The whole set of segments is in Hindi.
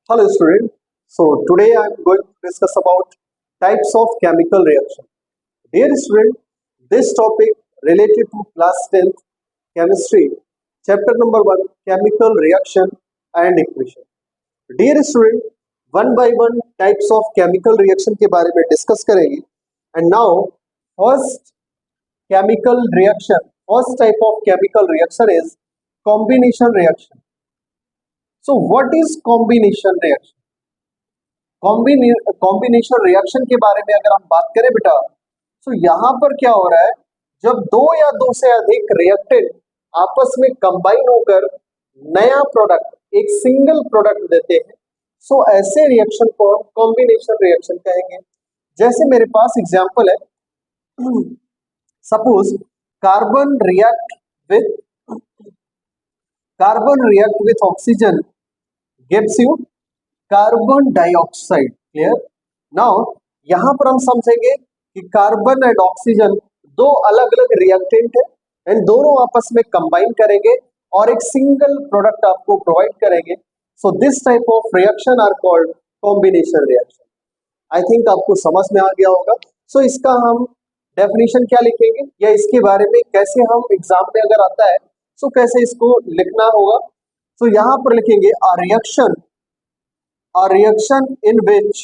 Hello student. So today I am going to discuss about types of chemical reaction. Dear student, this topic related to class 10th chemistry, chapter number 1 chemical reaction and equation. Dear student, one by one types of chemical reaction के बारे में डिस्कस करेंगे. And now first chemical reaction, first type of chemical reaction is combination reaction. So what is combination reaction? Combination reaction के बारे में अगर हम बात करें बेटा, तो यहाँ पर क्या हो रहा है, जब दो या दो से अधिक रिएक्टेंट आपस में कंबाइन होकर नया प्रोडक्ट, एक सिंगल प्रोडक्ट देते हैं, सो ऐसे रिएक्शन को हम कॉम्बिनेशन रिएक्शन कहेंगे. जैसे मेरे पास एग्जांपल है, suppose carbon react with oxygen gives you carbon dioxide. Clear. Now यहां पर हम समझेंगे कि कार्बन एंड ऑक्सीजन दो अलग अलग रिएक्टेंट है एंड दोनों आपस में कंबाइन करेंगे और एक सिंगल प्रोडक्ट आपको प्रोवाइड करेंगे. So this type of reaction are called combination reaction. I think आपको समझ में आ गया होगा. सो इसका हम डेफिनेशन क्या लिखेंगे या इसके बारे में कैसे हम एग्जाम में अगर आता है सो कैसे इसको लिखना होगा. सो यहां पर लिखेंगे अ reaction in which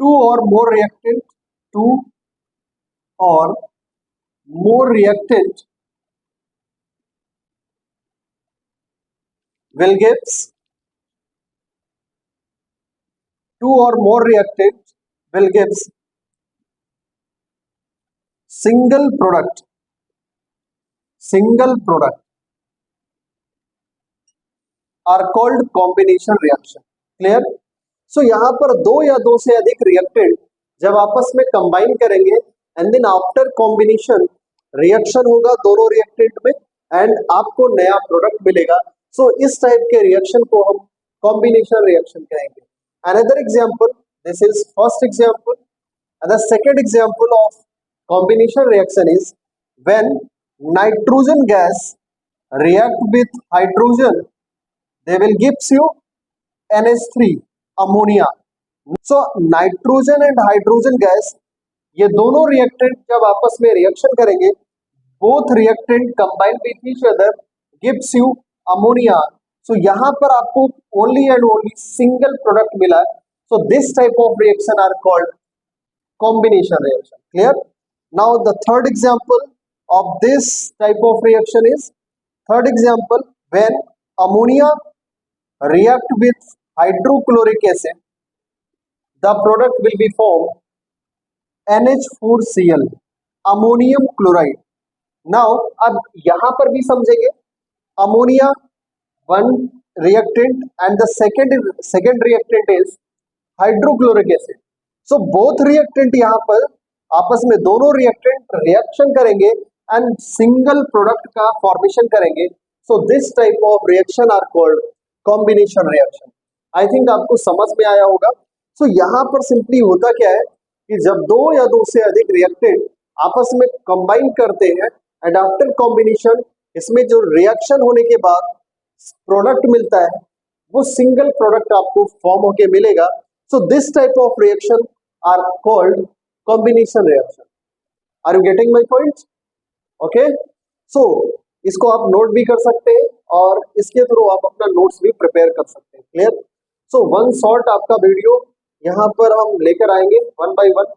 two or more reactant will gives single product are called combination reaction. Clear. So यहाँ पर दो या दो से अधिक रिएक्टेंट जब आपस में कंबाइन करेंगे and then after combination reaction होगा दोनों रिएक्टेंट में एंड आपको नया प्रोडक्ट मिलेगा. सो इस टाइप के रिएक्शन को हम कॉम्बिनेशन रिएक्शन कहेंगे. Another example, this is first example. And the second example of combination reaction is when nitrogen gas react with hydrogen, they will gives you NH3 ammonia. So nitrogen and hydrogen gas ये दोनों रिएक्टेंट जब आपस में रिएक्शन करेंगे, both reactant combine with each other gives you ammonia. So यहाँ पर आपको only and only single product मिला है. So this type of reaction are called combination reaction. Clear. Now the third example of this type of reaction is third example, when ammonia react with hydrochloric acid, the product will be formed NH4Cl, ammonium chloride. now अब यहाँ पर भी समझेंगे ammonia one reactant and the second reactant is hydrochloric acid. so both reactant यहाँ पर आपस में दोनों रिएक्टेंट रिएक्शन करेंगे एंड सिंगल प्रोडक्ट का फॉर्मेशन करेंगे. So this type of reaction are called combination reaction. I think आपको समझ में आया होगा. सो यहाँ पर सिंपली होता क्या है कि जब दो या दो से अधिक रिएक्टेंट आपस में कंबाइन करते हैं एंड आफ्टर कॉम्बिनेशन इसमें जो रिएक्शन होने के बाद प्रोडक्ट मिलता है वो सिंगल प्रोडक्ट आपको फॉर्म होके मिलेगा. So this type of reaction are called combination reaction. Are you getting my point? Okay. So इसको आप नोट भी कर सकते हैं और इसके थ्रू आप अपना नोट्स भी प्रिपेयर कर सकते हैं. क्लियर. सो वन शॉर्ट आपका वीडियो यहाँ पर हम लेकर आएंगे वन बाय वन.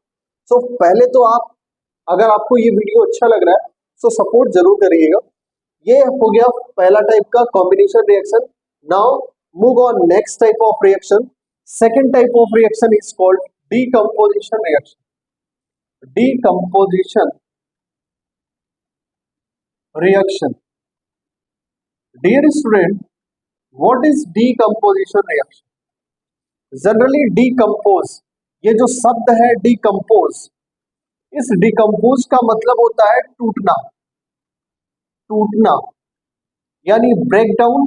सो पहले तो आप, अगर आपको ये वीडियो अच्छा लग रहा है सो सपोर्ट जरूर करिएगा. ये हो गया पहला टाइप का combination reaction. Now move on next type of reaction. Second type of reaction is called decomposition reaction. Decomposition reaction. Dear student, what is decomposition reaction? Generally decompose, ये जो शब्द है decompose, इस decompose का मतलब होता है टूटना यानी ब्रेकडाउन.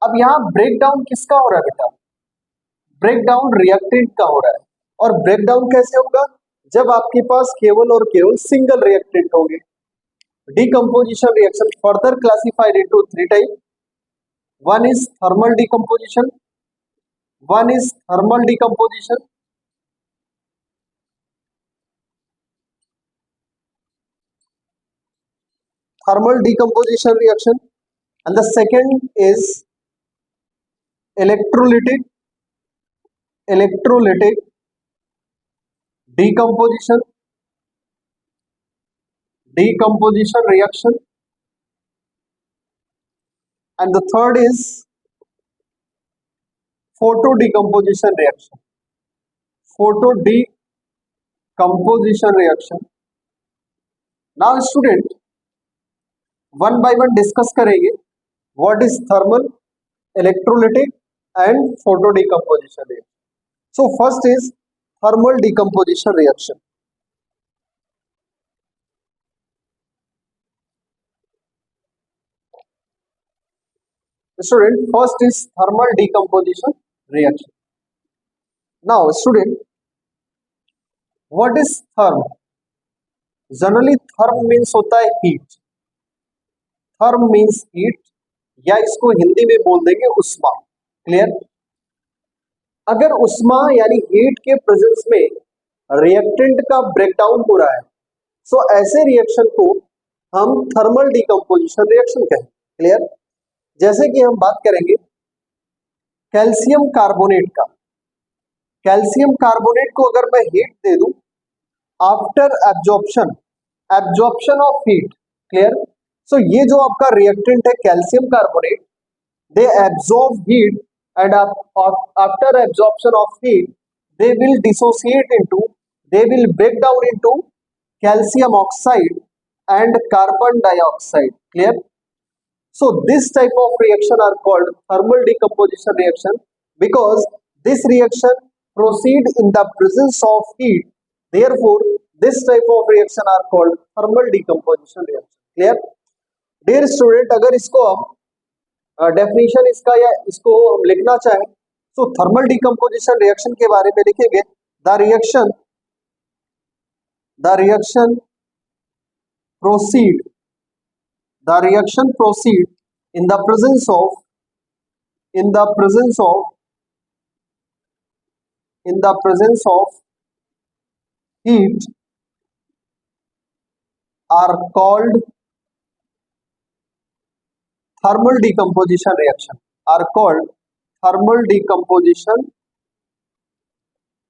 अब यहाँ ब्रेकडाउन किसका हो रहा है बेटा? ब्रेकडाउन रिएक्टेंट का हो रहा है. और ब्रेकडाउन कैसे होगा? जब आपके पास केवल और केवल सिंगल रिएक्टेंट होंगे. Decomposition reaction further classified into three type. one is thermal decomposition, one is thermal decomposition, thermal decomposition reaction, and the second is electrolytic decomposition reaction, and the third is photo decomposition reaction. Photo decomposition reaction. Now student, one by one discuss करेंगे what is thermal, electrolytic and photo decomposition reaction. So first is thermal decomposition reaction. Student, first is thermal decomposition reaction. Now student, what is therm? Generally therm means होता है हीट. थर्म मीन्स हीट, या इसको हिंदी में बोल देंगे उष्मा. क्लियर? अगर उष्मा यानी हीट के प्रेजेंस में रिएक्टेंट का ब्रेकडाउन हो रहा है, सो ऐसे रिएक्शन को हम थर्मल डिकम्पोजिशन रिएक्शन कहें. क्लियर? जैसे कि हम बात करेंगे कैल्शियम कार्बोनेट का. कैल्शियम कार्बोनेट को अगर मैं हीट दे दूं after absorption of heat. Clear? So ये जो आपका रिएक्टेंट है calcium carbonate, they absorb heat and after absorption of heat they will dissociate into, they will break down into calcium oxide and carbon dioxide. Clear? So this type of reaction are called thermal decomposition reaction because this reaction proceed in the presence of heat. Therefore this type of reaction are called thermal decomposition reaction. Clear? Dear student, अगर इसको हम डेफिनेशन इसका या इसको हम लिखना चाहें तो थर्मल डिकम्पोजिशन रिएक्शन के बारे में लिखेंगे the reaction proceed in the presence of heat are called thermal decomposition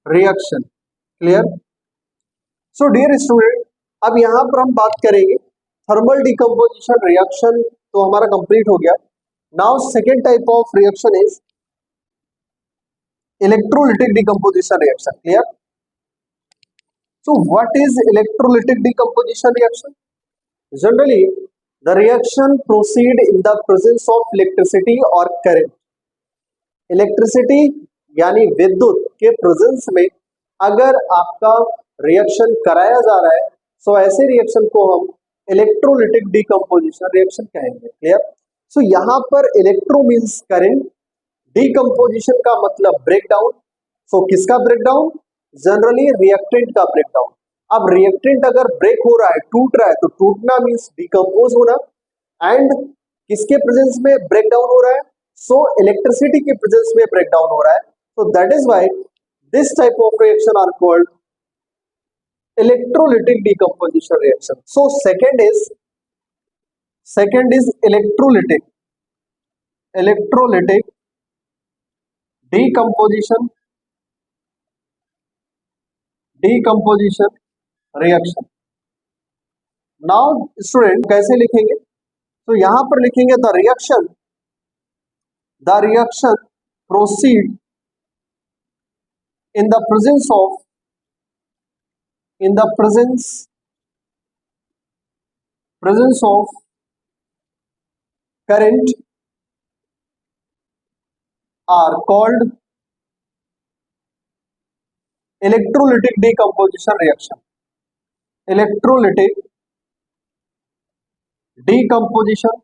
reaction. Clear? So dear student, अब यहाँ पर हम बात करेंगे थर्मल डिकम्पोजिशन रिएक्शन तो हमारा कंप्लीट हो गया. Now second type of reaction is electrolytic decomposition reaction. Clear? So what is electrolytic decomposition reaction? Generally the reaction proceed in the presence of electricity or current. Electricity यानी विद्युत के प्रेजेंस में अगर आपका रिएक्शन कराया जा रहा है सो ऐसे रिएक्शन को हम इलेक्ट्रोलिटिक डिकम्पोजिशन रिएक्शन कहेंगे. क्लियर? सो यहाँ पर इलेक्ट्रो मीन्स करंट, डिकम्पोजिशन का मतलब ब्रेकडाउन. सो किसका ब्रेकडाउन? जनरली रिएक्टेंट का ब्रेकडाउन. अब रिएक्टेंट अगर ब्रेक हो रहा है, टूट रहा है, तो टूटना मींस डिकम्पोज होना. एंड किसके प्रेजेंस में ब्रेकडाउन हो रहा है? सो इलेक्ट्रिसिटी के प्रेजेंस में ब्रेकडाउन हो रहा है. So that is why this type of reaction are called electrolytic decomposition reaction. So second is electrolytic decomposition reaction. Now student कैसे लिखेंगे? तो यहां पर लिखेंगे the reaction proceed in the presence of current are called electrolytic decomposition reaction. Electrolytic decomposition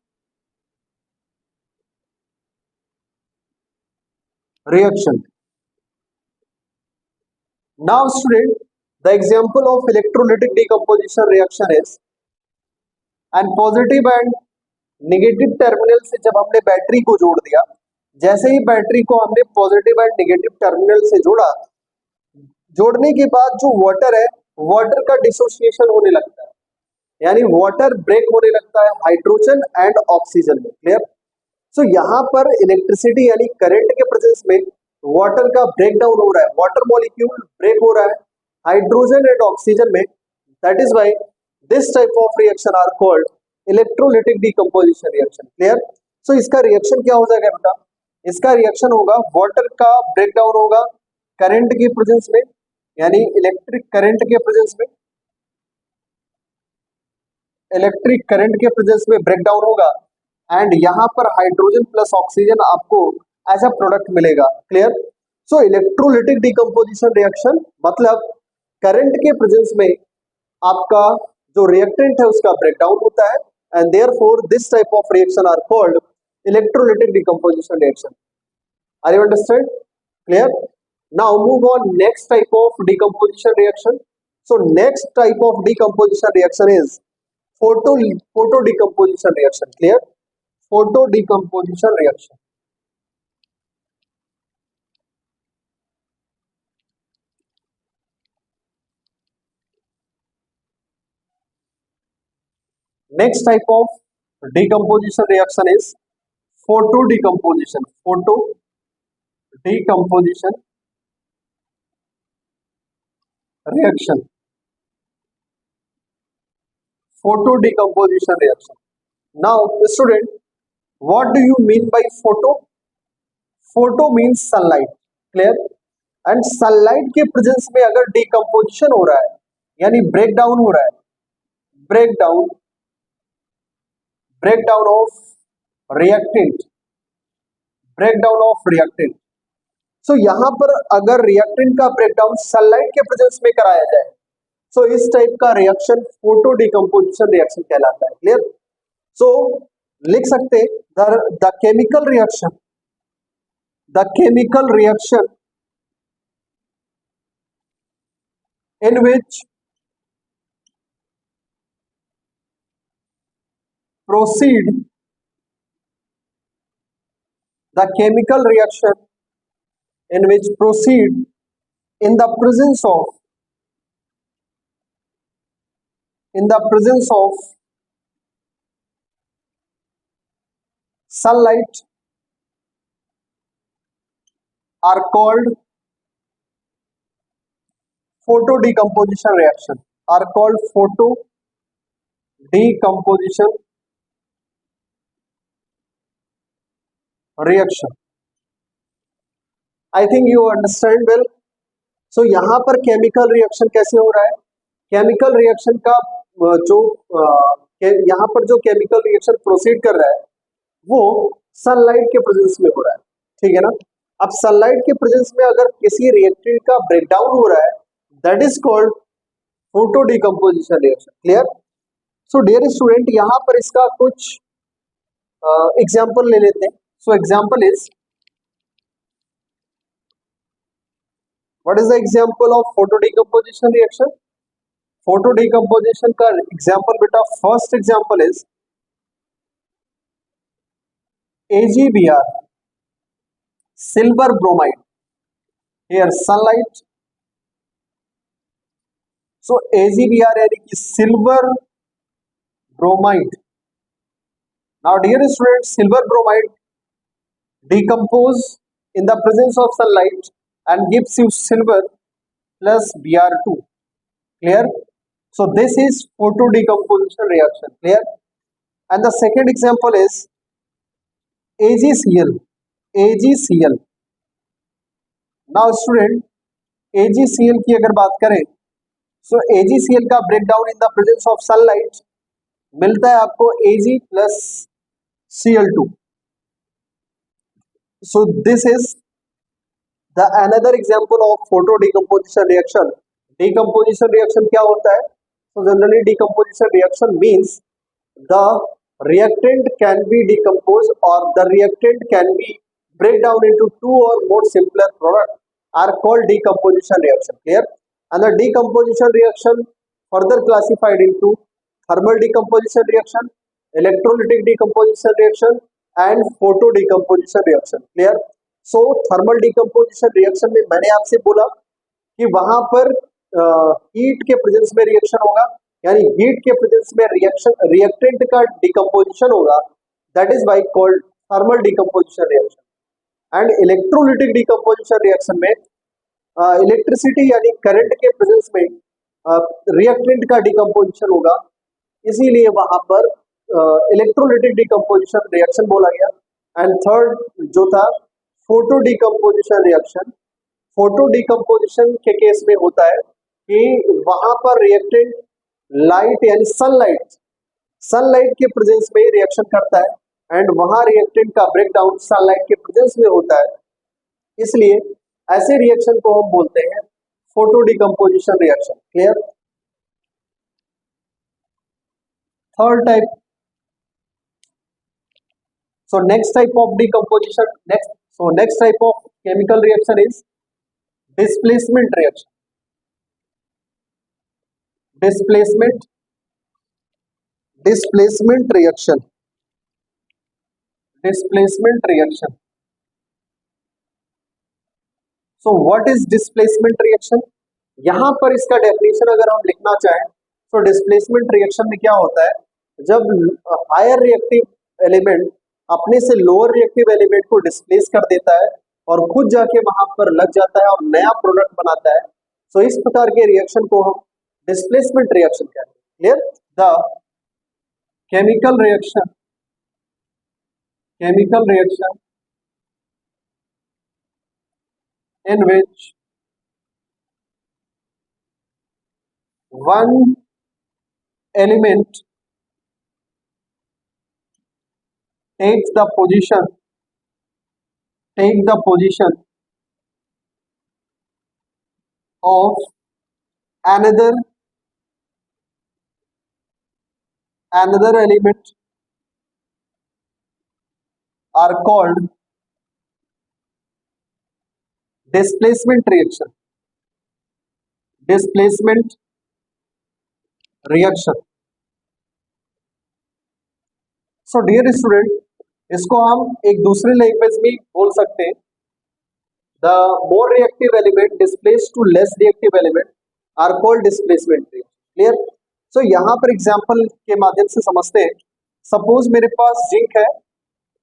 reaction. Now student, the example of electrolytic decomposition reaction is, and positive and negative terminal से जब हमने बैटरी को जोड़ दिया, जैसे ही बैटरी को हमने पॉजिटिव एंड नेगेटिव टर्मिनल से जोड़ा, जोड़ने के बाद जो वाटर है, वाटर का डिसोसिएशन होने लगता है, यानी वाटर ब्रेक होने लगता है हाइड्रोजन एंड ऑक्सीजन में। क्लियर? सो यहाँ पर इलेक्ट्रिसिटी यानी करंट के प्रेजेंस में वाटर का ब्रेक डाउन हो रहा है, वाटर मॉलिक्यूल ब्रेक हो रहा है हाइड्रोजन एंड ऑक्सीजन में। That is why this type of reaction are called electrolytic decomposition reaction. Clear? So इसका रिएक्शन क्या हो जाएगा बेटा? इसका रिएक्शन होगा वाटर का ब्रेक डाउन होगा करंट के प्रेजेंस में, यानी इलेक्ट्रिक करंट के प्रेजेंस में, इलेक्ट्रिक करंट के प्रेजेंस में ब्रेक डाउन होगा एंड यहाँ पर हाइड्रोजन प्लस ऑक्सीजन आपको एज अ प्रोडक्ट मिलेगा। क्लियर? सो इलेक्ट्रोलिटिक डिकम्पोजिशन रिएक्शन मतलब करंट के प्रेजेंस में आपका जो रिएक्टेंट है उसका ब्रेक डाउन होता है and therefore this type of reaction are called electrolytic decomposition reaction. Are you understand? Clear? Now move on next type of decomposition reaction. So next type of decomposition reaction is photo decomposition reaction. Clear? Photo decomposition reaction. Next type of decomposition reaction is photo decomposition. Photo decomposition reaction. Photo decomposition reaction. Now student, what do you mean by photo? Photo means sunlight. Clear? And sunlight के प्रेजेंस में अगर डिकम्पोजिशन हो रहा है यानी ब्रेक डाउन हो रहा है, ब्रेक डाउन ऑफ रिएक्टेंट, सो यहां पर अगर रिएक्टेंट का ब्रेकडाउन सनलाइट के प्रेजेंस में कराया जाए, सो इस टाइप का रिएक्शन फोटो डिकम्पोजिशन रिएक्शन कहलाता है। क्लियर? सो लिख सकते the chemical reaction in which proceed the chemical reaction in which proceed in the presence of sunlight are called photo decomposition reaction, are called photo decomposition reaction. I think you understand well. So यहाँ पर केमिकल रिएक्शन कैसे हो रहा है? केमिकल रिएक्शन का जो यहाँ पर जो केमिकल रिएक्शन प्रोसीड कर रहा है वो सनलाइट के प्रेजेंस में हो रहा है। ठीक है ना? अब सनलाइट के प्रेजेंस में अगर किसी रिएक्टेंट का ब्रेकडाउन हो रहा है, that is called photo decomposition reaction. Clear? So dear student, यहाँ पर इसका कुछ एग्जाम्पल ले लेते हैं। So example is, what is the example of photo decomposition reaction? Photo decomposition का एग्जाम्पल बेटा, first example is AgBr, silver bromide. Here sunlight. So AgBr यानी कि silver bromide. Now dear students, silver bromide decompose in the presence of sunlight and gives you silver plus Br2. Clear? So this is photo decomposition reaction. Clear? And the second example is AgCl. Now student, AgCl की अगर बात करें, so AgCl का breakdown in the presence of sunlight मिलता है आपको Ag plus Cl2. So this is the another example of photo decomposition reaction. Decomposition reaction क्या होता है? So generally decomposition reaction means the reactant can be decomposed or the reactant can be break down into two or more simpler products are called decomposition reaction. Clear? And the decomposition reaction further classified into thermal decomposition reaction, electrolytic decomposition reaction and photo decomposition reaction. Clear? So thermal decomposition reaction में मैंने आपसे बोला कि वहां पर हीट के प्रेजेंस में रिएक्शन होगा, यानी हीट के प्रेजेंस में रिएक्शन रिएक्टेंट का डिकम्पोजिशन होगा, that is by called thermal decomposition reaction. And electrolytic decomposition reaction में इलेक्ट्रिसिटी यानी करंट के प्रेजेंस में रिएक्टेंट का डिकम्पोजिशन होगा, इसीलिए वहां पर इलेक्ट्रोलिटिक डिकम्पोजिशन रिएक्शन बोला गया। एंड थर्ड जो था photo decomposition reaction. Photo decomposition के केस में होता है कि वहां पर रिएक्टेंट लाइट यानी सनलाइट के प्रेजेंस में रिएक्शन करता है एंड वहां रिएक्टेंट का ब्रेकडाउन सनलाइट के प्रेजेंस में होता है, इसलिए ऐसे रिएक्शन को हम बोलते हैं photo decomposition reaction. Clear? Third type, so next type of decomposition, next type of chemical reaction is displacement reaction. Displacement reaction. So what is displacement reaction? यहाँ पर इसका डेफिनेशन अगर हम लिखना चाहें तो डिस्प्लेसमेंट रिएक्शन में क्या होता है, जब हायर रिएक्टिव एलिमेंट अपने से लोअर रिएक्टिव एलिमेंट को डिस्प्लेस कर देता है और खुद जाके वहां पर लग जाता है और नया प्रोडक्ट बनाता है, तो इस प्रकार के रिएक्शन को हम डिस्प्लेसमेंट रिएक्शन कहते हैं। Clear? The chemical reaction in which one element takes the position of another element are called displacement reaction. So dear student, इसको हम एक दूसरे लैंग्वेज में बोल सकते हैं, the more reactive element displace to less reactive element are called displacement reaction. Clear? So यहाँ पर एग्जांपल के माध्यम से समझते हैं। सपोज मेरे पास जिंक है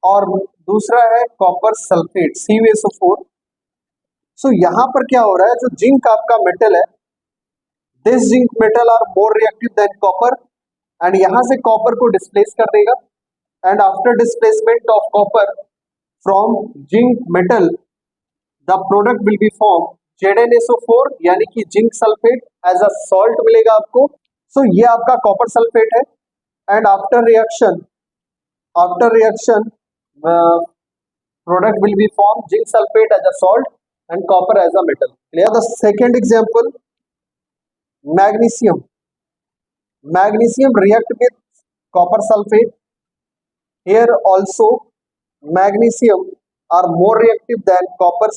और दूसरा है कॉपर सल्फेट CuSO4। सो यहाँ पर क्या हो रहा है, जो जिंक आपका मेटल है, this zinc metal are more reactive than copper, and यहाँ से कॉपर को डिस्प्लेस कर देगा, and after displacement of copper from zinc metal the product will be form ZnSO4 यानी कि zinc sulphate as a salt मिलेगा आपको। सो ये आपका कॉपर सल्फेट है, and after reaction product will be formed zinc sulfate as a salt and copper as a metal. Clear? The second example, magnesium react with copper sulfate. Here also magnesium are more reactive than copper,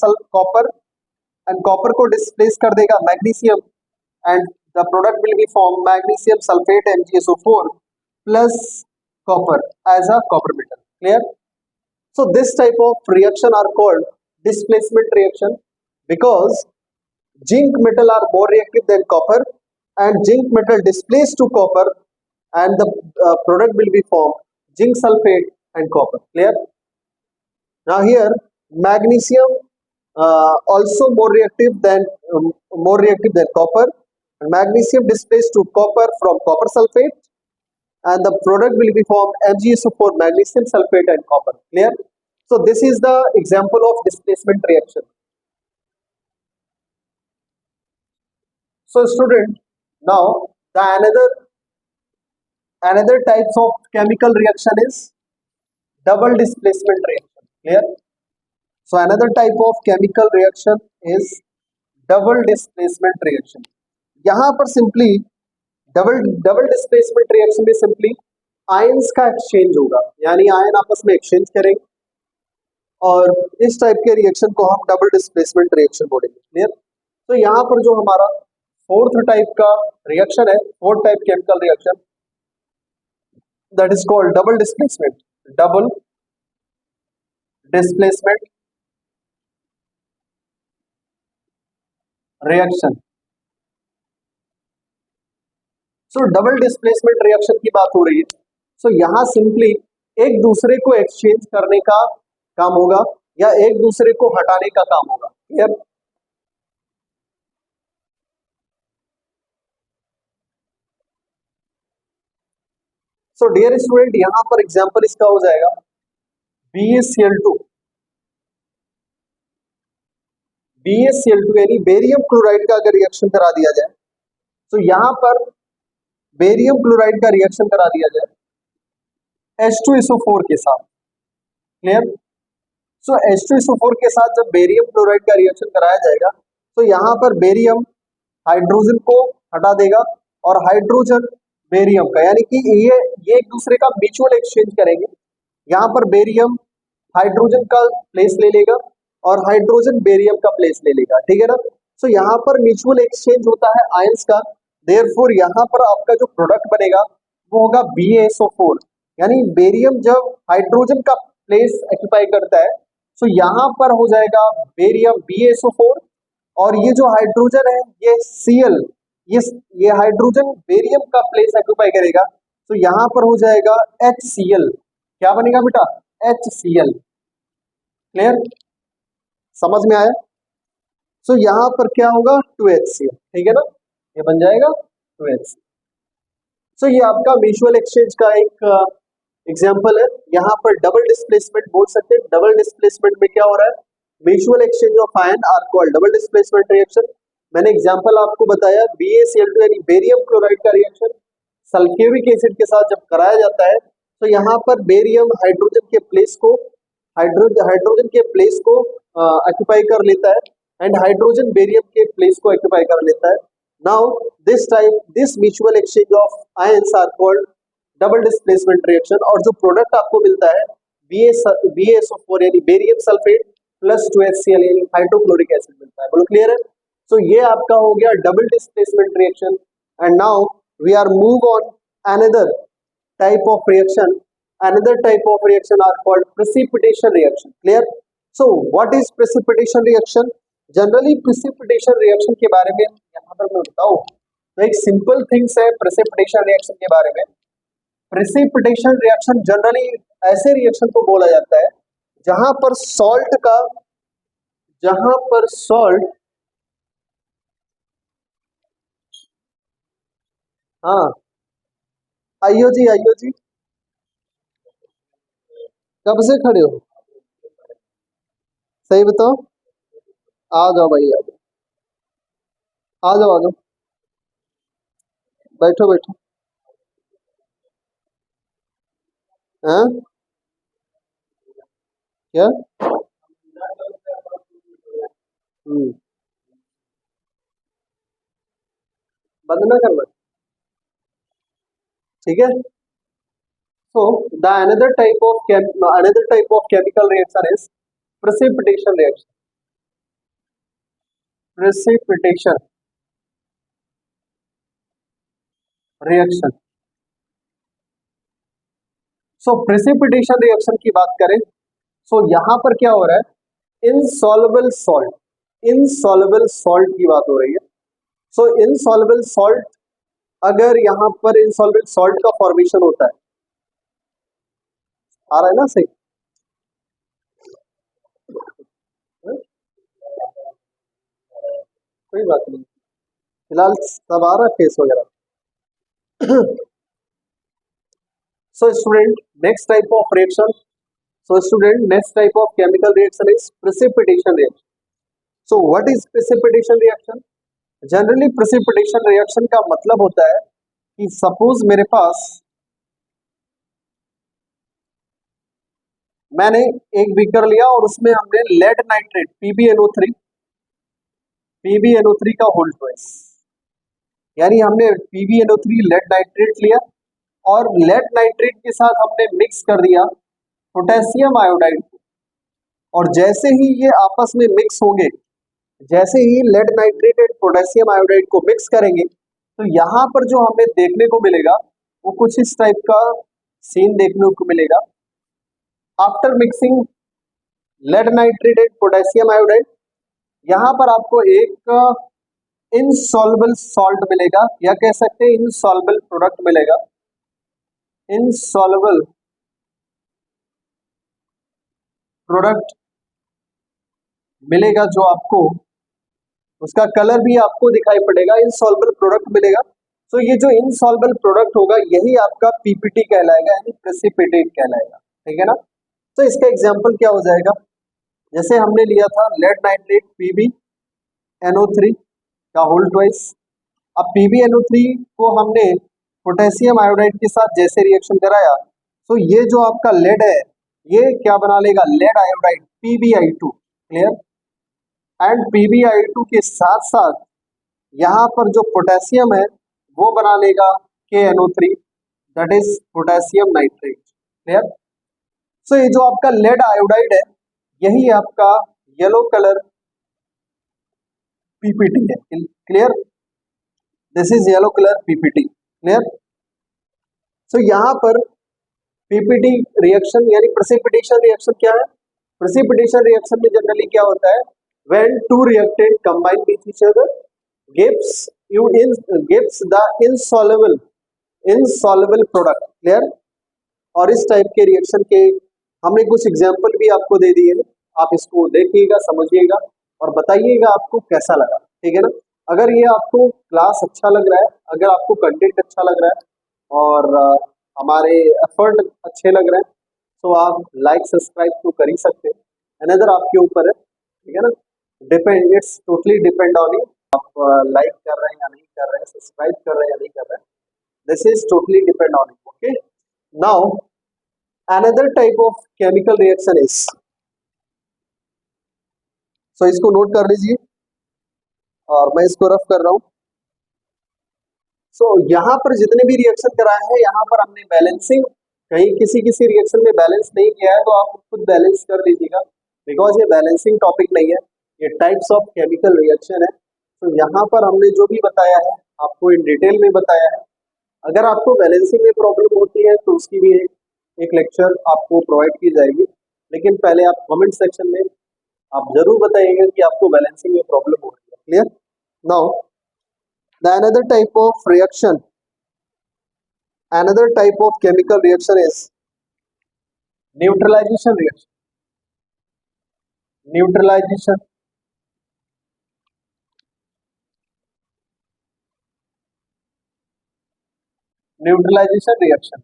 and copper को displace कर देगा magnesium, and the product will be formed magnesium sulfate MgSO4 plus copper as a copper metal. Clear? So this type of reaction are called displacement reaction because zinc metal are more reactive than copper, and zinc metal displaced to copper, and the product will be formed zinc sulfate and copper. Clear? Now here magnesium also more reactive than copper, and magnesium displaced to copper from copper sulfate, and the product will be formed MgSO4 magnesium sulfate and copper. Clear? So this is the example of displacement reaction. So student, now the another types of chemical reaction is double displacement reaction. Clear? So another type of chemical reaction is double displacement reaction. यहाँ पर simply डबल डिस्प्लेसमेंट रिएक्शन में सिंपली आयंस का एक्सचेंज होगा, यानी आयन आपस में एक्सचेंज करेंगे, और इस टाइप के रिएक्शन को हम डबल डिस्प्लेसमेंट रिएक्शन बोलेंगे। क्लियर? तो यहाँ पर जो हमारा फोर्थ टाइप का रिएक्शन है, fourth type chemical reaction, that is called double displacement reaction. So double displacement reaction की बात हो रही है. सो यहाँ सिंपली एक दूसरे को एक्सचेंज करने का काम होगा या एक दूसरे को हटाने का काम होगा. क्लियर? सो डियर स्टूडेंट, यहां पर एग्जांपल इसका हो जाएगा BaCl2 यानी बेरियम क्लोराइड का अगर रिएक्शन करा दिया जाए, तो यहां पर बेरियम क्लोराइड का रिएक्शन करा दिया जाए H2SO4 के साथ. क्लियर? सो H2SO4 के साथ जब बेरियम क्लोराइड का रिएक्शन कराया जाएगा, तो यहाँ पर बेरियम हाइड्रोजन को हटा देगा और हाइड्रोजन बेरियम का, यानी कि ये एक दूसरे का म्यूचुअल एक्सचेंज करेंगे. यहाँ पर बेरियम हाइड्रोजन का प्लेस ले लेगा और हाइड्रोजन बेरियम का प्लेस ले लेगा. ठीक है ना? सो यहाँ पर म्यूचुअल एक्सचेंज होता है आयंस का. देयरफॉर यहाँ पर आपका जो प्रोडक्ट बनेगा वो होगा BaSO4. यानी बेरियम जब हाइड्रोजन का प्लेस ऑक्यूपाई करता है, तो यहाँ पर हो जाएगा बेरियम BaSO4 और ये जो हाइड्रोजन है ये Cl, ये हाइड्रोजन बेरियम का प्लेस ऑक्यूपाई करेगा, तो यहाँ पर हो जाएगा HCl. क्या बनेगा बेटा? HCl. क्लियर? समझ में आया? सो यहाँ पर क्या होगा? 2HCl. ठीक है ना? ये बन जाएगा 2HCl. सो ये आपका म्यूचुअल एक्सचेंज का एक एग्जाम्पल है. यहाँ पर डबल डिस्प्लेसमेंट बोल सकते हैं. डबल डिस्प्लेसमेंट में क्या हो रहा है? Mutual exchange of ion are called double displacement reaction. मैंने एग्जांपल आपको बताया BaCl2 यानी बेरियम क्लोराइड का रिएक्शन सल्फ्यूरिक एसिड के साथ जब कराया जाता है, तो यहाँ पर बेरियम हाइड्रोजन के प्लेस को ऑक्यूपाई कर लेता है एंड हाइड्रोजन बेरियम के प्लेस को ऑक्यूपाई कर लेता है. Now this mutual exchange of ions are called double displacement reaction. और जो प्रोडक्ट आपको मिलता है BaSO4 यानी बेरियम सल्फेट प्लस 2HCl यानी हाइड्रोक्लोरिक एसिड मिलता है. बोलो क्लियर है? सो ये आपका हो गया double displacement reaction. And now we are move on another type of reaction. Another type of reaction are called precipitation reaction. Clear? So what is precipitation reaction? Generally precipitation reaction के बारे में यहाँ पर मैं बताऊँ तो एक सिंपल थिंग्स है precipitation reaction के बारे में. precipitation reaction जनरली ऐसे रिएक्शन को बोला जाता है जहां पर सॉल्ट हाँ आइयो जी कब से खड़े हो? सही बताओ. आ जाओ भाई, आ जाओ बैठो हैं? क्या? बंद ना करना. ठीक है? So the another type of chemical reaction is precipitation reaction. So precipitation reaction की बात करें, so यहाँ पर क्या हो रहा है? insoluble salt की बात हो रही है. So insoluble salt, अगर यहाँ पर insoluble salt का फॉर्मेशन होता है, आ रहा है ना? सही. कोई बात नहीं, फिलहाल सब आ रहा है फेस वगैरह. So student, next type of chemical reaction is precipitation reaction. So what is precipitation reaction? Generally precipitation reaction का मतलब होता है कि सपोज मेरे पास मैंने एक बीकर लिया और उसमें हमने लेड नाइट्रेट PbNO3 का होल ट्वाइस, यानी हमने PbNO3 लेड नाइट्रेट लिया और लेड नाइट्रेट के साथ हमने मिक्स कर दिया पोटेशियम आयोडाइड को. और जैसे ही ये आपस में मिक्स होंगे, जैसे ही lead nitrate and potassium iodide को मिक्स करेंगे, तो यहाँ पर जो हमें देखने को मिलेगा वो कुछ इस टाइप का सीन देखने को मिलेगा। After mixing lead nitrate and potassium iodide, यहाँ पर आपको एक इनसॉल्युबल सॉल्ट मिलेगा, या कह सकते हैं इनसॉल्युबल प्रोडक्ट मिलेगा, इनसॉल्युबल प्रोडक्ट मिलेगा, जो आपको उसका कलर भी आपको दिखाई पड़ेगा, इनसॉल्युबल प्रोडक्ट मिलेगा। तो ये जो इनसॉल्युबल प्रोडक्ट होगा यही आपका पीपीटी कहलाएगा, यानी प्रेसिपिटेट कहलाएगा, ठीक है ना। तो इसका एग्जांपल क्या हो जाएगा, जैसे हमने लिया था लेड नाइट्रेट PbNO3 का होल ट्वाइस। अब PbNO3 को हमने पोटेशियम आयोडाइड के साथ जैसे रिएक्शन कराया, तो ये जो आपका लेड है ये क्या बना लेगा, lead iodide PbI2, clear. And PbI2 के साथ साथ यहाँ पर जो पोटेशियम है वो बना लेगा KNO3, that is potassium nitrate, clear. So ये जो आपका लेड आयोडाइड है यही आपका येलो कलर PPT है, क्लियर। This is yellow colour PPT, clear. So यहाँ पर PPT रिएक्शन यानी प्रेसिपिटेशन रिएक्शन क्या है, प्रेसिपिटेशन रिएक्शन में जनरली क्या होता है, when two reactant combine with each other gives the insoluble product, clear. और इस टाइप के रिएक्शन के हमने कुछ एग्जांपल भी आपको दे दिए हैं, आप इसको देखिएगा, समझिएगा और बताइएगा आपको कैसा लगा, ठीक है ना। अगर ये आपको क्लास अच्छा लग रहा है, अगर आपको कंटेंट अच्छा लग रहा है और हमारे एफर्ट अच्छे लग रहे हैं, तो आप लाइक सब्सक्राइब तो कर ही सकते हैं, अनदर आपके ऊपर है, ठीक है ना। Depend, it's totally depend on you, आप लाइक कर रहे हैं या नहीं कर रहे हैं, सब्सक्राइब कर रहे हैं या नहीं कर रहे हैं, this is totally depend on you, okay. Now another type of chemical reaction is, so इसको नोट कर लीजिए और मैं इसको रफ कर रहा हूं। सो यहाँ पर जितने भी रिएक्शन कराए हैं यहाँ पर हमने बैलेंसिंग, कहीं किसी किसी रिएक्शन में बैलेंस नहीं किया है तो आप खुद बैलेंस कर लीजिएगा, बिकॉज ये बैलेंसिंग टॉपिक नहीं है, ये टाइप्स ऑफ केमिकल रिएक्शन है। तो यहाँ पर हमने जो भी बताया है आपको इन डिटेल में बताया है। अगर आपको बैलेंसिंग में प्रॉब्लम होती है तो उसकी भी एक लेक्चर आपको प्रोवाइड की जाएगी, लेकिन पहले आप कमेंट सेक्शन में आप जरूर बताइएगा कि आपको बैलेंसिंग में प्रॉब्लम हो रही है, clear. Now the another type of reaction, another type of chemical reaction is neutralization reaction, neutralization reaction.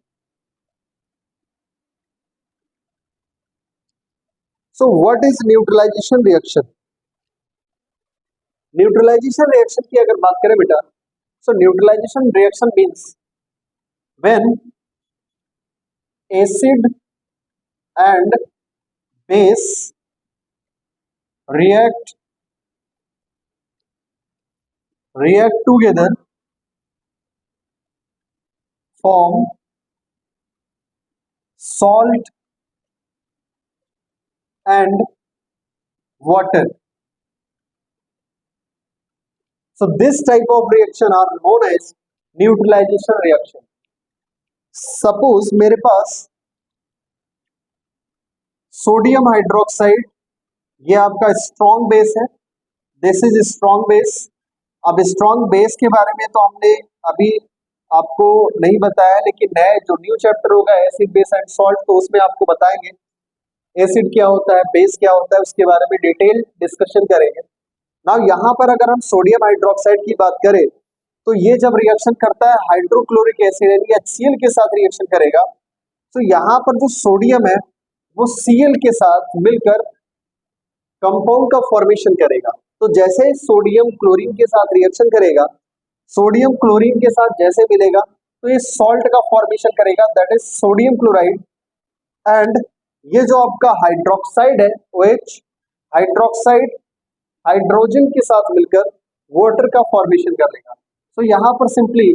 So what is neutralization reaction? Neutralization reaction की अगर बात करें बेटा, so neutralization reaction means when acid and base react together form salt and water. So this type of reaction are known as neutralization reaction. Suppose मेरे पास सोडियम हाइड्रोक्साइड, ये आपका स्ट्रॉन्ग बेस है, दिस इज स्ट्रॉन्ग बेस। अब स्ट्रॉन्ग बेस के बारे में तो हमने अभी आपको नहीं बताया, लेकिन नए जो न्यू चैप्टर होगा एसिड बेस एंड सॉल्ट, तो उसमें आपको बताएंगे एसिड क्या होता है, बेस क्या होता है, उसके बारे में डिटेल डिस्कशन करेंगे। ना यहाँ पर अगर हम सोडियम हाइड्रोक्साइड की बात करें तो ये जब रिएक्शन करता है हाइड्रोक्लोरिक एसिड यानी HCl के साथ रिएक्शन करेगा, तो यहाँ पर जो सोडियम है वो Cl के साथ मिलकर कंपाउंड का फॉर्मेशन करेगा। तो जैसे सोडियम क्लोरीन के साथ रिएक्शन करेगा, सोडियम क्लोरीन के साथ जैसे मिलेगा तो ये सॉल्ट का फॉर्मेशन करेगा, that is sodium chloride. And ये जो आपका हाइड्रोक्साइड है OH, हाइड्रोक्साइड हाइड्रोजन के साथ मिलकर वाटर का फॉर्मेशन कर लेगा। तो यहाँ पर सिंपली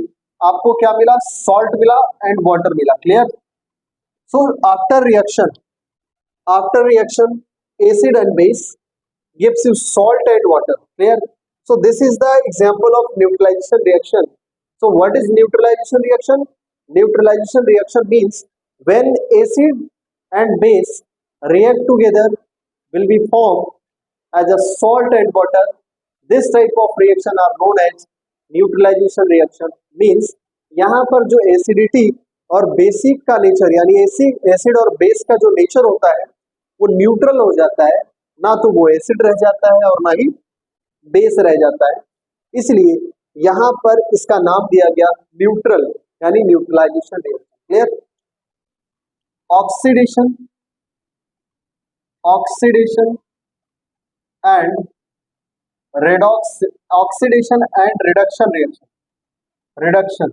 आपको क्या मिला, सॉल्ट मिला एंड वाटर मिला, clear. So after reaction acid and base gives you salt and water, clear. So this is the example of neutralization reaction. So what is neutralization reaction? Neutralization reaction means when acid and base react together will be formed as a salt and water. This type of reaction are known as neutralisation reaction. Means यहाँ पर जो एसिडिटी और बेसिक का नेचर यानी एसिड और बेस का जो नेचर होता है वो न्यूट्रल हो जाता है, ना तो वो एसिड रह जाता है और ना ही बेस रह जाता है. इसलिए यहाँ पर इसका नाम दिया गया न्यूट्रल यानी neutralisation reaction. Clear. Oxidation, oxidation and redox, oxidation and reduction reaction. Reduction,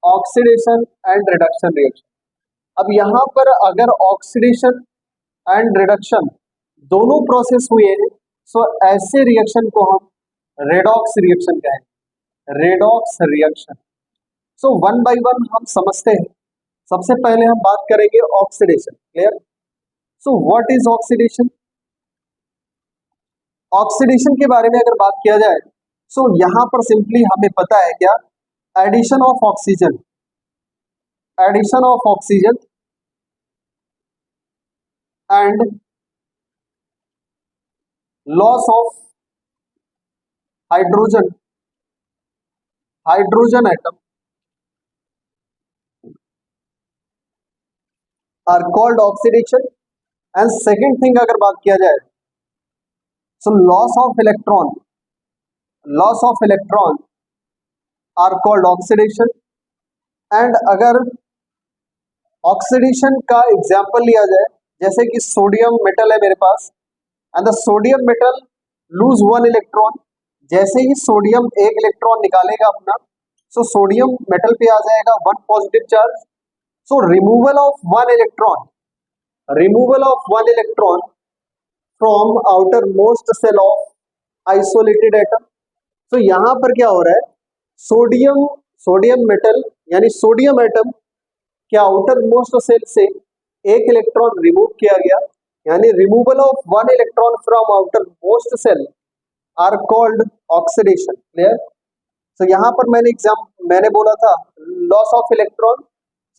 oxidation and reduction reaction. अब यहाँ पर अगर ऑक्सीडेशन एंड रिडक्शन दोनों प्रोसेस हुए हैं सो ऐसे रिएक्शन को हम रेडॉक्स रिएक्शन कहेंगे. Redox reaction. So one by one हम समझते हैं. सबसे पहले हम बात करेंगे oxidation. Clear. So what is oxidation? Oxidation के बारे में अगर बात किया जाए सो यहाँ पर सिंपली हमें पता है क्या, addition of oxygen, addition of oxygen and loss of hydrogen, hydrogen atom are called oxidation. And second thing अगर बात किया जाए so loss of electron, loss of electron are called oxidation. And अगर ऑक्सीडेशन का एग्जाम्पल लिया जाए जैसे कि सोडियम मेटल है मेरे पास and the sodium metal lose one electron. जैसे ही सोडियम एक इलेक्ट्रॉन निकालेगा अपना सो सोडियम मेटल पे आ जाएगा one positive charge. So removal of one electron, removal of one electron from outer most shell of isolated atom. तो यहाँ पर क्या हो रहा है, सोडियम, सोडियम मेटल यानी सोडियम एटम के आउटर मोस्ट सेल से एक इलेक्ट्रॉन रिमूव किया गया यानी removal of one electron from outer most shell are called oxidation. Clear. तो यहाँ पर मैंने बोला था loss of electron.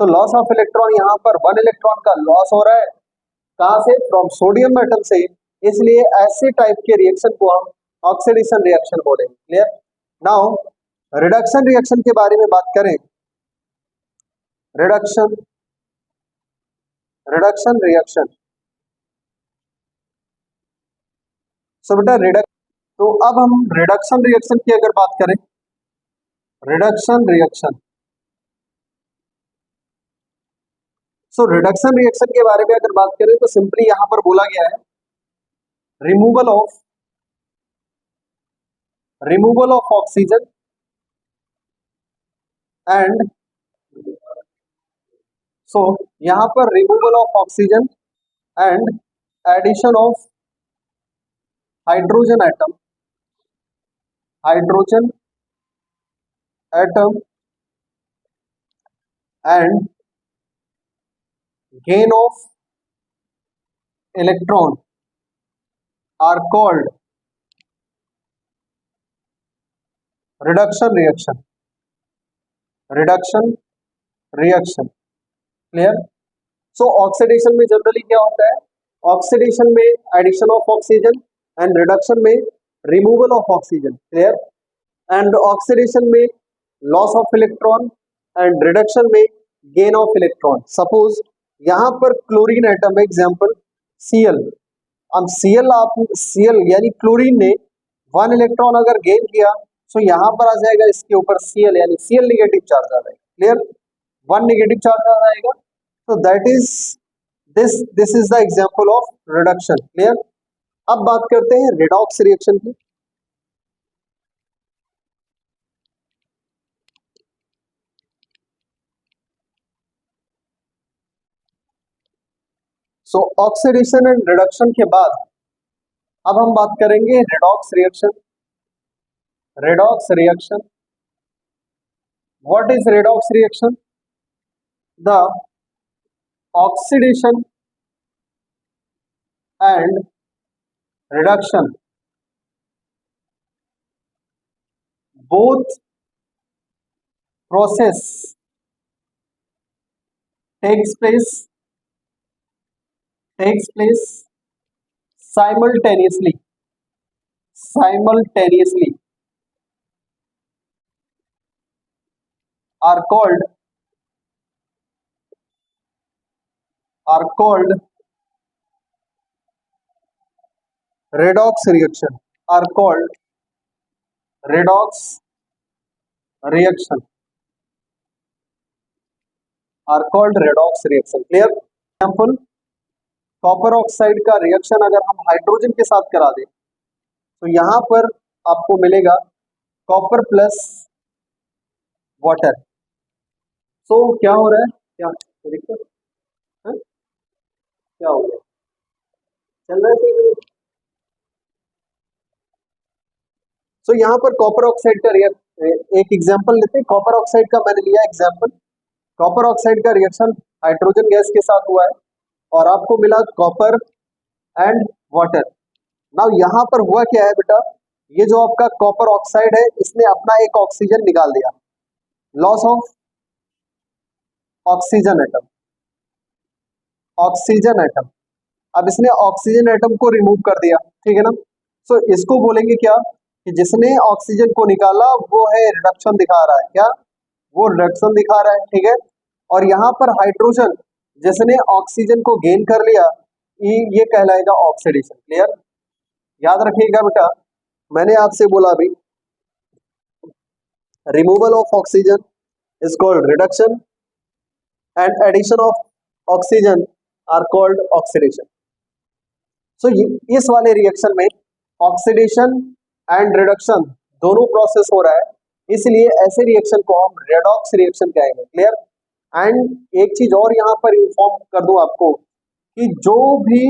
So loss of electron यहाँ पर वन इलेक्ट्रॉन का लॉस हो रहा है. कहाँ से? फ्रॉम सोडियम एटम से. इसलिए ऐसे टाइप के रिएक्शन को हम ऑक्सीडेशन रिएक्शन बोलेंगे. क्लियर. नाउ रिडक्शन रिएक्शन के बारे में बात करें. Reduction, reduction reaction. सो बेटा रिडक्शन, तो अब हम रिडक्शन रिएक्शन की अगर बात करें, reduction reaction. So reduction reaction के बारे में अगर बात करें तो सिंपली यहां पर बोला गया है removal of, removal of oxygen and, so यहां पर removal of oxygen and addition of hydrogen atom, hydrogen atom and gain of electron are called reduction reaction. reduction reaction. clear. so oxidation में जनरली क्या होता है, ऑक्सीडेशन में addition of oxygen and reduction में removal of oxygen. clear. And oxidation में loss of electron and reduction में गेन ऑफ इलेक्ट्रॉन. सपोज यहाँ पर क्लोरीन एटम एग्जाम्पल Cl. अब Cl, आप Cl यानी क्लोरीन ने वन इलेक्ट्रॉन अगर गेन किया तो यहाँ पर आ जाएगा इसके ऊपर Cl यानी Cl नेगेटिव चार्ज आ जाएगा. क्लियर. वन नेगेटिव चार्ज आ जाएगा. तो that is this is the example of reduction. Clear. अब बात करते हैं रेडॉक्स रिएक्शन की. सो ऑक्सीडेशन एंड रिडक्शन के बाद अब हम बात करेंगे redox reaction. Redox reaction. What is redox reaction? The oxidation and reduction both process takes place simultaneously are called redox reaction are called redox reaction clear. Example, copper oxide का रिएक्शन अगर हम हाइड्रोजन के साथ करा दें तो यहां पर आपको मिलेगा कॉपर प्लस वाटर। सो क्या हो रहा है, क्या दिक्कत है? क्या हो गया, चल रहा है? सो यहाँ पर कॉपर ऑक्साइड का एक एग्जांपल लेते हैं। कॉपर ऑक्साइड का मैंने लिया एग्जांपल। कॉपर ऑक्साइड का रिएक्शन हाइड्रोजन गैस के साथ हुआ है और आपको मिला कॉपर एंड वाटर। नाउ यहाँ पर हुआ क्या है बेटा, ये जो आपका कॉपर ऑक्साइड है इसने अपना एक ऑक्सीजन निकाल दिया, लॉस ऑफ ऑक्सीजन एटम। अब इसने ऑक्सीजन एटम को रिमूव कर दिया, ठीक है ना। सो इसको बोलेंगे क्या कि जिसने ऑक्सीजन को निकाला वो है रिडक्शन दिखा रहा है, क्या वो रिडक्शन दिखा रहा है, ठीक है। और यहाँ पर हाइड्रोजन जिसने ऑक्सीजन को गेन कर लिया ये कहलाएगा ऑक्सीडेशन। क्लियर, याद रखिएगा बेटा, मैंने आपसे बोला अभी removal of oxygen is called reduction and addition of oxygen are called oxidation. So इस वाले रिएक्शन में ऑक्सीडेशन एंड रिडक्शन दोनों प्रोसेस हो रहा है, इसलिए ऐसे रिएक्शन को हम रेडॉक्स रिएक्शन कहेंगे। क्लियर। एंड एक चीज और यहाँ पर इन्फॉर्म कर दूं आपको कि जो भी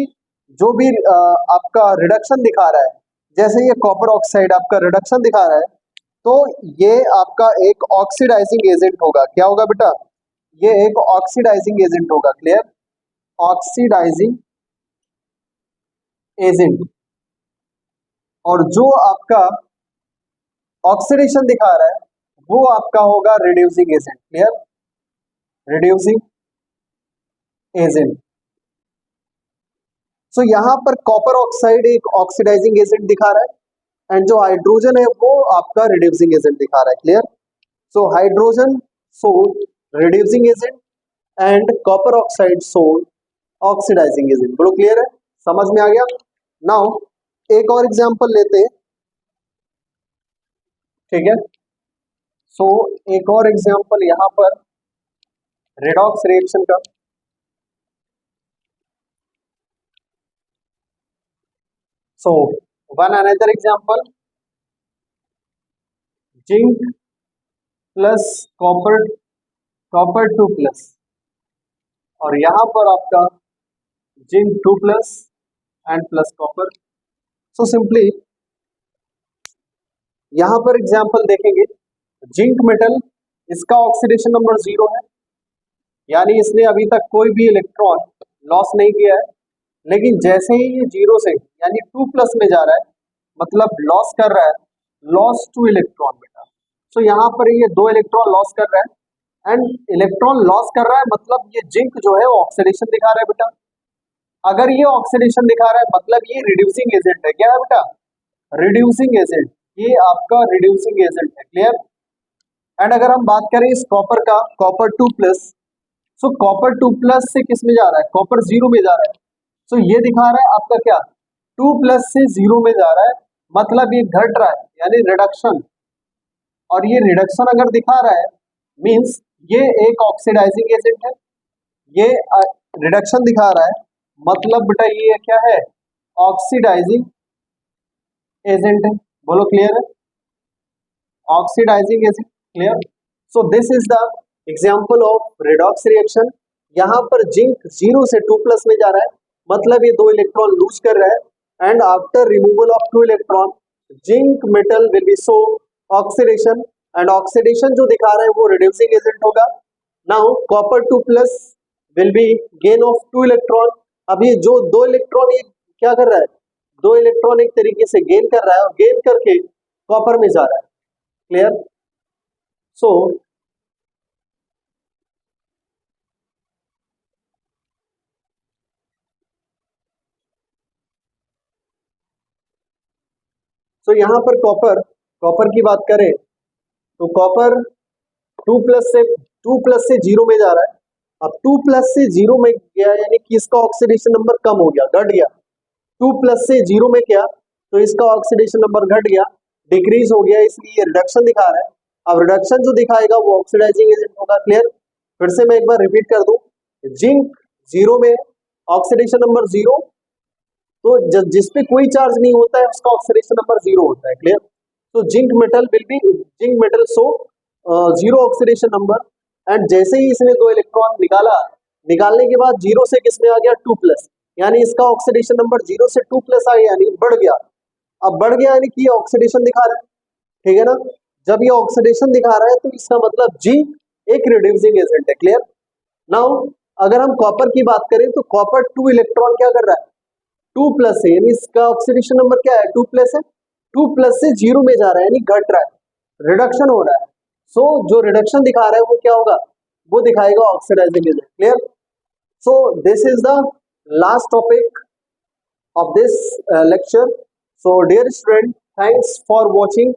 आपका रिडक्शन दिखा रहा है, जैसे ये कॉपर ऑक्साइड आपका रिडक्शन दिखा रहा है तो ये आपका एक ऑक्सीडाइजिंग एजेंट होगा। क्या होगा बेटा, ये एक ऑक्सीडाइजिंग एजेंट होगा। Clear, oxidising agent. और जो आपका ऑक्सीडेशन दिखा रहा है वो आपका होगा reducing agent. Clear, reducing agent. So यहां पर कॉपर ऑक्साइड एक ऑक्सीडाइजिंग एजेंट दिखा रहा है एंड जो हाइड्रोजन है वो आपका रिड्यूसिंग एजेंट दिखा रहा है। Clear, so hydrogen so reducing agent and copper oxide so oxidising agent. बोलो क्लियर है, समझ में आ गया। नाउ एक और एग्जांपल लेते हैं, ठीक है। सो एक और एग्जांपल यहां पर रेडॉक्स रिएक्शन का। So one another example, zinc plus copper 2 plus और यहां पर आपका zinc 2 plus and plus copper. So simply यहां पर एग्जांपल देखेंगे, जिंक मेटल इसका ऑक्सीडेशन नंबर 0 है, यानी इसने अभी तक कोई भी इलेक्ट्रॉन लॉस नहीं किया है। लेकिन जैसे ही ये 0 से यानी 2 प्लस में जा रहा है मतलब लॉस कर रहा है, लॉस 2 इलेक्ट्रॉन बेटा। सो यहाँ पर ये 2 इलेक्ट्रॉन लॉस कर रहा है एंड इलेक्ट्रॉन लॉस कर रहा है मतलब ये जिंक जो है वो ऑक्सीडेशन दिखा रहा है बेटा। अगर ये ऑक्सीडेशन दिखा रहा है मतलब ये रिड्यूसिंग एजेंट है। क्या है बेटा, रिड्यूसिंग एजेंट, ये आपका रिड्यूसिंग एजेंट है। क्लियर। एंड अगर हम बात करें इस कॉपर का, कॉपर 2 प्लस, सो कॉपर 2 प्लस से किस में जा रहा है, कॉपर 0 में जा रहा है। सो ये दिखा रहा है आपका क्या, 2 प्लस से 0 में जा रहा है मतलब ये घट रहा है यानी रिडक्शन। और ये रिडक्शन अगर दिखा रहा है मींस ये एक ऑक्सीडाइजिंग एजेंट है, ये रिडक्शन दिखा रहा है मतलब बेटा ये क्या है, ऑक्सीडाइजिंग एजेंट है। बोलो क्लियर है, oxidising agent. Clear. So this is the example of redox reaction. यहाँ पर जिंक 0 से 2 प्लस में जा रहा है मतलब ये 2 इलेक्ट्रॉन लूज कर रहा है and after removal of 2 electron zinc metal will be show oxidation and oxidation जो दिखा रहा है वो रिड्यूसिंग एजेंट होगा। Now copper 2 plus will be gain of 2 electron. अब ये जो 2 इलेक्ट्रॉन ये क्या कर रहा है, 2 इलेक्ट्रॉन एक तरीके से गेन कर रहा है और गेन करके कॉपर में जा रहा है। क्लियर। सो सो यहाँ पर कॉपर की बात करें तो कॉपर 2 प्लस से 0 में जा रहा है। अब 2 प्लस से 0 में गया यानी कि इसका ऑक्सीडेशन नंबर कम हो गया, घट गया। 2 प्लस से 0 में क्या, तो इसका ऑक्सीडेशन नंबर घट गया, डिक्रीज हो गया, इसलिए ये रिडक्शन दिखा रहा है। अब रिडक्शन जो दिखाएगा वो ऑक्सीडाइजिंग एजेंट होगा। क्लियर? फिर से मैं एक बार रिपीट कर दूं, जिंक 0 में, ऑक्सीडेशन नंबर 0, तो जिस पे कोई चार्ज नहीं होता है उसका ऑक्सीडेशन नंबर 0 होता है। क्लियर? तो zinc metal show 0 oxidation number, and जैसे ही इसने 2 इलेक्ट्रॉन निकालने के बाद 0 से किस में आ गया, 2 प्लस, यानी इसका ऑक्सीडेशन नंबर 0 से 2 प्लस आ गया, यानी बढ़ गया। अब बढ़ गया यानी कि ऑक्सीडेशन दिखा रहा है, ठीक है ना? जब ये ऑक्सीडेशन दिखा रहा है तो इसका मतलब जिंक एक रिड्यूसिंग एजेंट है। क्लियर? नाउ अगर हम कॉपर की बात करें तो कॉपर 2 इलेक्ट्रॉन क्या कर रहा है, 2 प्लस है, यानी इसका ऑक्सीडेशन नंबर क्या है, 2 प्लस है। 2 प्लस से 0 में जा रहा है यानी घट रहा है, रिडक्शन हो रहा है। सो जो रिडक्शन दिखा रहा है वो क्या होगा, वो दिखाएगा oxidising agent. Clear? So this is the last topic of this lecture. So dear student, thanks for watching.